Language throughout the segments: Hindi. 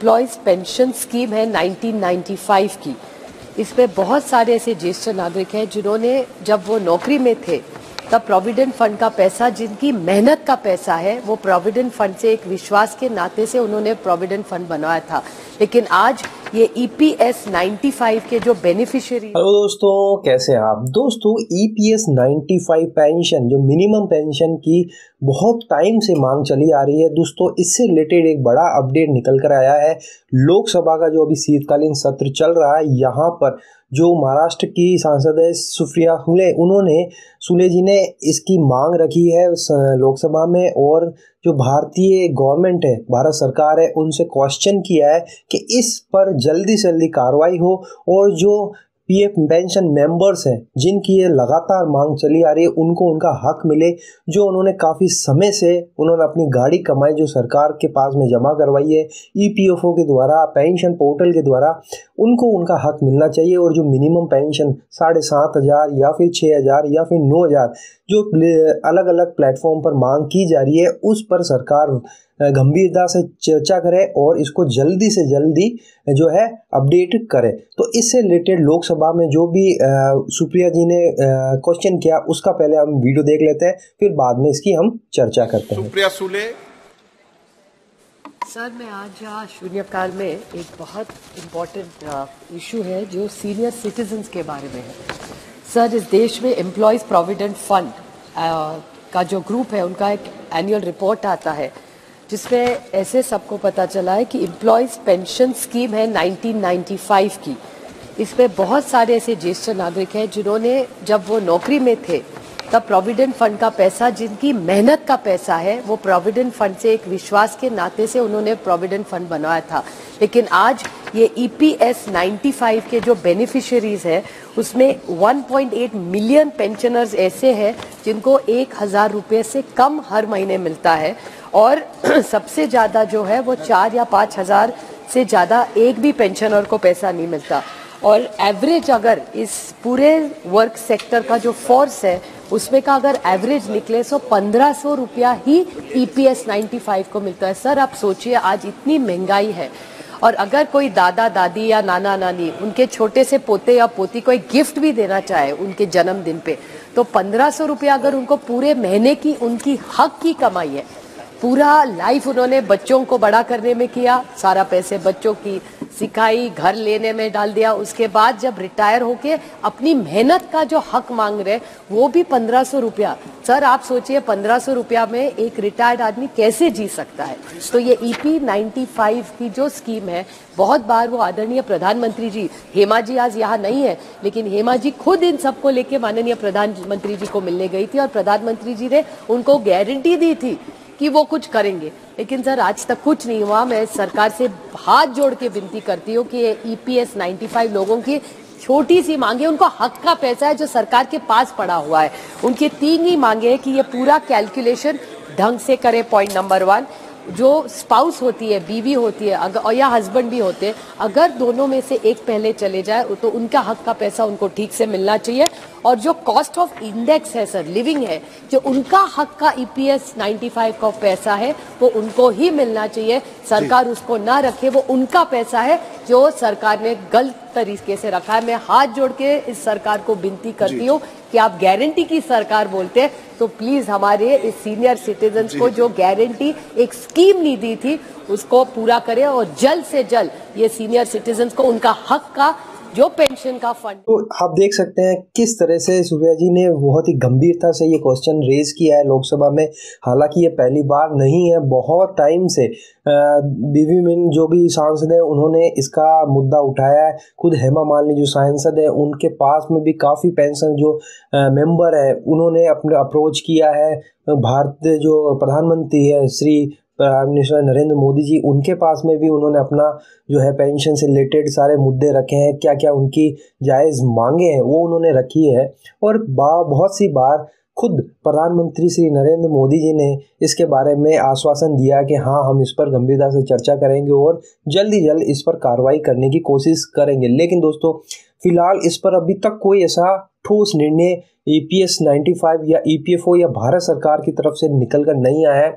एम्प्लॉयज़ पेंशन स्कीम है 1995 की। इसमें बहुत सारे ऐसे ज्येष्ठ नागरिक हैं जिन्होंने जब वो नौकरी में थे तब प्रोविडेंट फंड का पैसा, जिनकी मेहनत का पैसा है, वो प्रोविडेंट फंड से एक विश्वास के नाते से उन्होंने प्रोविडेंट फंड बनाया था। लेकिन आज ये EPS 95 के जो बेनिफिशियरी। हेलो दोस्तों, कैसे हैं आप? दोस्तों, EPS 95 पेंशन जो मिनिमम पेंशन की बहुत टाइम से मांग चली आ रही है दोस्तों, इससे रिलेटेड एक बड़ा अपडेट निकल कर आया है। लोकसभा का जो अभी शीतकालीन सत्र चल रहा है, यहाँ पर जो महाराष्ट्र की सांसद है सुप्रिया सुले जी ने इसकी मांग रखी है लोकसभा में, और जो भारतीय गवर्नमेंट है, भारत सरकार है, उनसे क्वेश्चन किया है कि इस पर जल्दी से जल्दी कार्रवाई हो और जो PF पेंशन मेंबर्स हैं जिनकी ये लगातार मांग चली आ रही है, उनको उनका हक मिले। जो उन्होंने काफ़ी समय से उन्होंने अपनी गाड़ी कमाई जो सरकार के पास में जमा करवाई है EPFO के द्वारा, पेंशन पोर्टल के द्वारा, उनको उनका हक मिलना चाहिए। और जो मिनिमम पेंशन 7,500 या फिर 6,000 या फिर 9,000 जो अलग अलग प्लेटफॉर्म पर मांग की जा रही है, उस पर सरकार गंभीरता से चर्चा करे और इसको जल्दी से जल्दी जो है अपडेट करे। तो इससे रिलेटेड लोकसभा में जो भी सुप्रिया जी ने क्वेश्चन किया, उसका पहले हम वीडियो देख लेते हैं, फिर बाद में इसकी हम चर्चा करते हैं। सुप्रिया सुले सर, मैं आज यहाँ शून्यकाल में एक बहुत इम्पोर्टेंट इशू है जो सीनियर सिटीजन्स के बारे में है। सर, इस देश में एम्प्लॉयज़ प्रोविडेंट फंड का जो ग्रुप है, उनका एक एनुअल रिपोर्ट आता है जिसमें ऐसे सबको पता चला है कि एम्प्लॉयज़ पेंशन स्कीम है 1995 की। इसमें बहुत सारे ऐसे ज्येष्ठ नागरिक हैं जिन्होंने जब वो नौकरी में थे तब प्रोविडेंट फंड का पैसा, जिनकी मेहनत का पैसा है, वो प्रोविडेंट फंड से एक विश्वास के नाते से उन्होंने प्रोविडेंट फंड बनाया था। लेकिन आज ये EPS 95 के जो बेनिफिशियरीज है, उसमें 1.8 मिलियन पेंशनर्स ऐसे हैं जिनको 1,000 रुपये से कम हर महीने मिलता है, और सबसे ज़्यादा जो है वो 4 या 5,000 से ज़्यादा एक भी पेंशनर को पैसा नहीं मिलता। और एवरेज अगर इस पूरे वर्क सेक्टर का जो फोर्स है उसमें का अगर एवरेज निकले तो 1,500 रुपया ही EPS 95 को मिलता है। सर, आप सोचिए, आज इतनी महंगाई है, और अगर कोई दादा दादी या नाना नानी उनके छोटे से पोते या पोती को एक गिफ्ट भी देना चाहे उनके जन्मदिन पे, तो 1,500 रुपया अगर उनको पूरे महीने की उनकी हक की कमाई है, पूरा लाइफ उन्होंने बच्चों को बड़ा करने में किया, सारा पैसे बच्चों की सिखाई, घर लेने में डाल दिया, उसके बाद जब रिटायर होके अपनी मेहनत का जो हक मांग रहे वो भी 1,500 रुपया। सर, आप सोचिए 1,500 रुपया में एक रिटायर्ड आदमी कैसे जी सकता है? तो ये EP 95 की जो स्कीम है, बहुत बार वो आदरणीय प्रधानमंत्री जी, हेमा जी आज यहाँ नहीं है, लेकिन हेमा जी खुद इन सबको लेके माननीय प्रधानमंत्री जी को मिलने गई थी और प्रधानमंत्री जी ने उनको गारंटी दी थी कि वो कुछ करेंगे। लेकिन सर, आज तक कुछ नहीं हुआ। मैं सरकार से हाथ जोड़ के विनती करती हूँ कि EPS 95 लोगों की छोटी सी मांगे, उनको हक का पैसा है जो सरकार के पास पड़ा हुआ है, उनकी 3 ही मांगे हैं कि ये पूरा कैलकुलेशन ढंग से करे। पॉइंट नंबर 1, जो स्पाउस होती है, बीवी होती है अगर, या हस्बैंड भी होते हैं, अगर दोनों में से एक पहले चले जाए तो उनका हक का पैसा उनको ठीक से मिलना चाहिए। और जो कॉस्ट ऑफ इंडेक्स है सर, लिविंग है, जो उनका हक का EPS 95 का पैसा है वो उनको ही मिलना चाहिए। सरकार उसको ना रखे, वो उनका पैसा है जो सरकार ने गलत तरीके से रखा है। मैं हाथ जोड़ के इस सरकार को विनती करती हूँ कि आप गारंटी की सरकार बोलते हैं तो प्लीज हमारे इस सीनियर सिटीजन्स को जो गारंटी एक स्कीम नहीं दी थी उसको पूरा करें, और जल्द से जल्द ये सीनियर सिटीजन्स को उनका हक का जो पेंशन का फंड। तो आप देख सकते हैं किस तरह से सुप्रिया जी ने बहुत ही गंभीरता से ये क्वेश्चन रेज किया है लोकसभा में। हालांकि ये पहली बार नहीं है, बहुत टाइम से विभिन्न जो भी सांसद हैं उन्होंने इसका मुद्दा उठाया है। खुद हेमा मालिनी जो सांसद है, उनके पास में भी काफ़ी पेंशन जो मेंबर है, उन्होंने अपने अप्रोच किया है। भारत जो प्रधानमंत्री है श्री प्राइम मिनिस्टर नरेंद्र मोदी जी, उनके पास में भी उन्होंने अपना जो है पेंशन से रिलेटेड सारे मुद्दे रखे हैं, क्या क्या उनकी जायज़ मांगे हैं वो उन्होंने रखी है। और बहुत सी बार खुद प्रधानमंत्री श्री नरेंद्र मोदी जी ने इसके बारे में आश्वासन दिया कि हाँ, हम इस पर गंभीरता से चर्चा करेंगे और जल्द ही जल्द इस पर कार्रवाई करने की कोशिश करेंगे। लेकिन दोस्तों, फिलहाल इस पर अभी तक कोई ऐसा ठोस निर्णय EPS 95 या EPFO या भारत सरकार की तरफ से निकल कर नहीं आया है।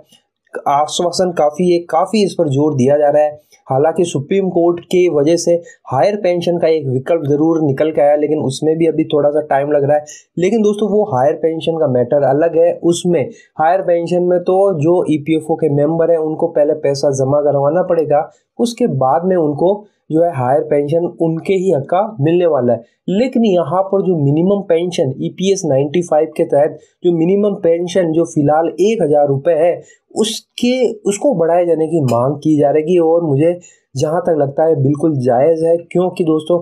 आश्वासन काफ़ी इस पर जोर दिया जा रहा है। हालांकि सुप्रीम कोर्ट की वजह से हायर पेंशन का एक विकल्प ज़रूर निकल के आया, लेकिन उसमें भी अभी थोड़ा सा टाइम लग रहा है। लेकिन दोस्तों वो हायर पेंशन का मैटर अलग है। उसमें हायर पेंशन में तो जो ईपीएफओ के मेंबर हैं उनको पहले पैसा जमा करवाना पड़ेगा, उसके बाद में उनको जो है हायर पेंशन उनके ही हक का मिलने वाला है। लेकिन यहाँ पर जो मिनिमम पेंशन ईपीएस 95 के तहत जो मिनिमम पेंशन जो फिलहाल 1000 रुपये है उसको बढ़ाए जाने की मांग की जा रही है, और मुझे जहाँ तक लगता है बिल्कुल जायज़ है। क्योंकि दोस्तों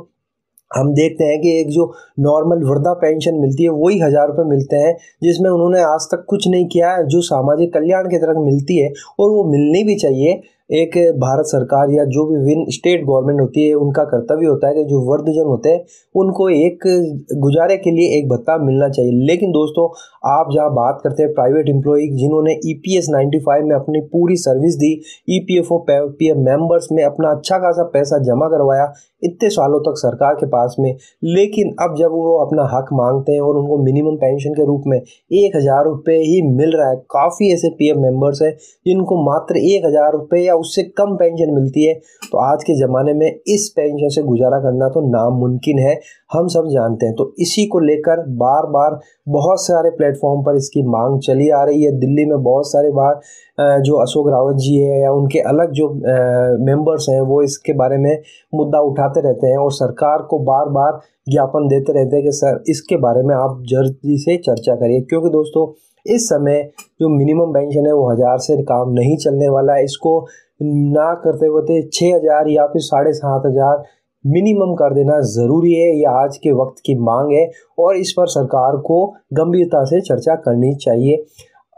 हम देखते हैं कि एक जो नॉर्मल वृद्धा पेंशन मिलती है वही 1000 रुपये मिलते हैं, जिसमें उन्होंने आज तक कुछ नहीं किया है, जो सामाजिक कल्याण की तरफ मिलती है और वो मिलनी भी चाहिए। एक भारत सरकार या जो भी विन स्टेट गवर्नमेंट होती है उनका कर्तव्य होता है कि जो वृद्धजन होते हैं उनको एक गुजारे के लिए एक भत्ता मिलना चाहिए। लेकिन दोस्तों आप जहाँ बात करते हैं प्राइवेट एम्प्लॉय जिन्होंने ईपीएस 95 में अपनी पूरी सर्विस दी, ईपीएफओ पीएफ मेंबर्स में अपना अच्छा खासा पैसा जमा करवाया इतने सालों तक सरकार के पास में, लेकिन अब जब वो अपना हक मांगते हैं और उनको मिनिमम पेंशन के रूप में 1000 रुपये ही मिल रहा है। काफ़ी ऐसे पीएफ मेंबर्स हैं जिनको मात्र 1000 रुपये या उससे कम पेंशन मिलती है। तो आज के ज़माने में इस पेंशन से गुजारा करना तो नामुमकिन है, हम सब जानते हैं। तो इसी को लेकर बार बार बहुत सारे प्लेटफॉर्म पर इसकी मांग चली आ रही है। दिल्ली में बहुत सारे बार जो अशोक रावत जी है या उनके अलग जो मेंबर्स हैं वो इसके बारे में मुद्दा उठाते रहते हैं और सरकार को बार बार ज्ञापन देते रहते हैं कि सर इसके बारे में आप जल्दी से चर्चा करिए। क्योंकि दोस्तों इस समय जो मिनिमम पेंशन है वो 1000 से काम नहीं चलने वाला है। इसको ना करते हुए 6000 या फिर 7500 मिनिमम कर देना ज़रूरी है। यह आज के वक्त की मांग है और इस पर सरकार को गंभीरता से चर्चा करनी चाहिए।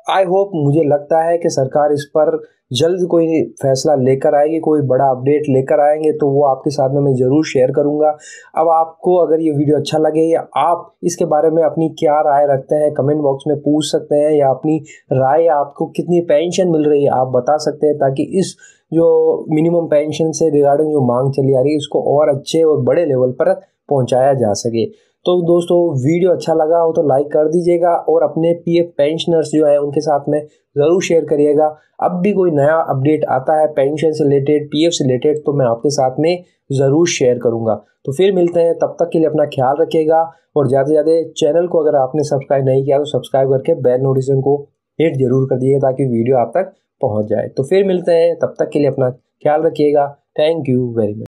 आई होप, मुझे लगता है कि सरकार इस पर जल्द कोई फैसला लेकर आएगी, कोई बड़ा अपडेट लेकर आएंगे तो वो आपके साथ में मैं ज़रूर शेयर करूंगा। अब आपको अगर ये वीडियो अच्छा लगे या आप इसके बारे में अपनी क्या राय रखते हैं कमेंट बॉक्स में पूछ सकते हैं, या अपनी राय आपको कितनी पेंशन मिल रही है आप बता सकते हैं, ताकि इस जो मिनिमम पेंशन से रिगार्डिंग जो मांग चली आ रही है इसको और अच्छे और बड़े लेवल पर पहुँचाया जा सके। तो दोस्तों वीडियो अच्छा लगा हो तो लाइक कर दीजिएगा और अपने पीएफ पेंशनर्स जो है उनके साथ में ज़रूर शेयर करिएगा। अब भी कोई नया अपडेट आता है पेंशन से रिलेटेड पीएफ से रिलेटेड तो मैं आपके साथ में ज़रूर शेयर करूंगा। तो फिर मिलते हैं, तब तक के लिए अपना ख्याल रखिएगा और ज़्यादा से ज़्यादा चैनल को अगर आपने सब्सक्राइब नहीं किया तो सब्सक्राइब करके बेल नोटिफिकेशन को हिट जरूर कर दीजिएगा ताकि वीडियो आप तक पहुँच जाए। तो फिर मिलते हैं, तब तक के लिए अपना ख्याल रखिएगा। Thank you very much.